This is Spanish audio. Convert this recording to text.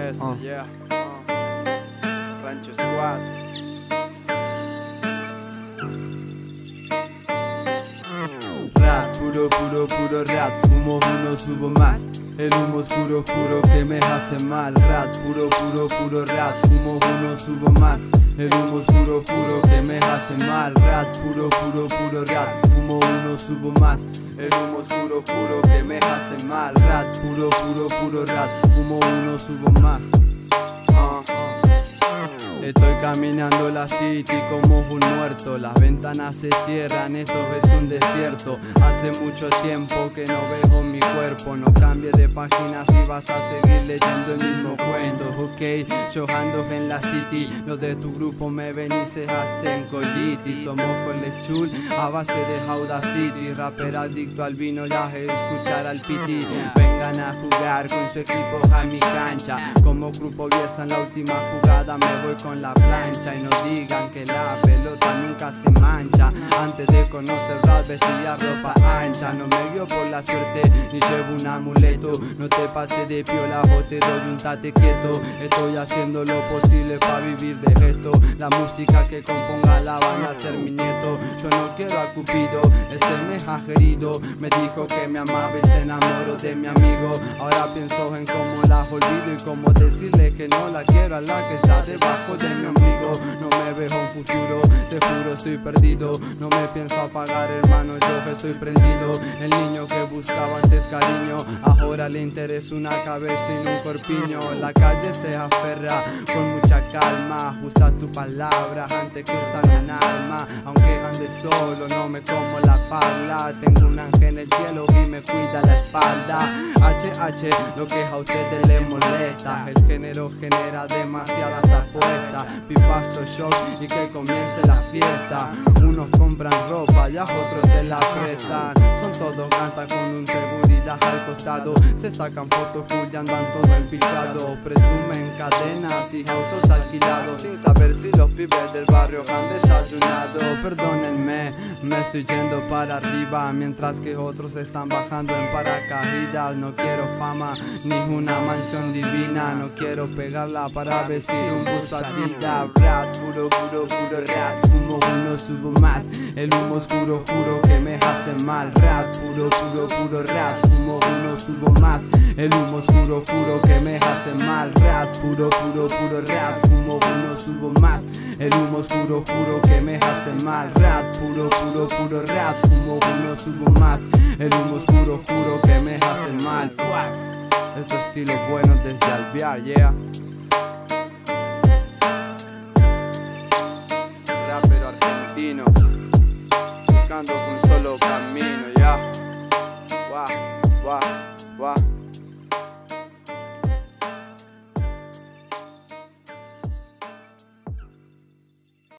Eso, yeah. Rancho Squad. Rat, puro rat, fumo uno, subo más. El humo oscuro, juro que me hace mal. Rat, puro rat, fumo uno, subo más. El humo oscuro, juro que me hace mal. Rat, puro rat, fumo uno, subo más. El humo oscuro, juro que me hace mal. Rat, puro rat, fumo uno, subo más. Estoy caminando la city como un muerto. Las ventanas se cierran, esto es un desierto. Hace mucho tiempo que no veo mi cuerpo. No cambies de página si vas a seguir leyendo el mismo cuento. Ok, yo ando en la city. Los de tu grupo me ven y se hacen colitis. Somos colechul a base de Audacity. Rapper adicto al vino y a escuchar al piti. Vengan a jugar con su equipo a mi cancha. Como grupo Bielsa en la última jugada me voy con la plancha. Y no digan que la pelota nunca se mancha. Antes de conocer rap vestía ropa ancha. No me guío por la suerte ni llevo un amuleto. No te pases de piola o te doy un tate quieto. Estoy haciendo lo posible para vivir de esto. La música que componga la van a ser mi nieto. Yo no quiero a Cupido, es el mensajerido. Me dijo que me amaba y se enamoró de mi amigo. Ahora pienso en cómo la olvido y cómo decirle que no la quiero a la que está debajo de mi ombligo. No me veo un futuro, te juro estoy perdido. No me pienso apagar, hermano, yo que estoy prendido. El niño que buscaba antes cariño, ahora le interesa una cabeza y no un corpiño. La calle se aferra con mucha calma. Usa tu palabra antes que usar un arma. Aunque ande solo, no me como la pala. Tengo un ángel en el cielo y me cuida la espalda. HH, lo que a ustedes les molesta. El género genera demasiadas apuestas. Pipazo shock y que comience la fiesta. Unos compran ropa y a otros se la prestan. Son todos cantan con un seguridad al costado. Se sacan fotos cool y andan todo empichado. Presumen cadenas y autos alquilados Sin saber si los pibes del barrio han desayunado. Perdónenme, me estoy yendo para arriba mientras que otros están bajando en paracaídas. No quiero fama ni una mansión divina. No quiero pegarla para vestir un buzo Adidas. Rat, puro rat, fumo uno, subo más. El humo oscuro, juro que me hace mal. Rat, puro rat, fumo uno, subo más. El humo oscuro, juro que me hace mal. Rat, puro rat, fumo uno, subo más. El humo oscuro, juro que me hace mal. Rat, puro rat, fumo uno, subo más. El humo oscuro, juro que me hace mal. Fuck. Estos estilos buenos desde Alvear, yeah. Rapero argentino, buscando un solo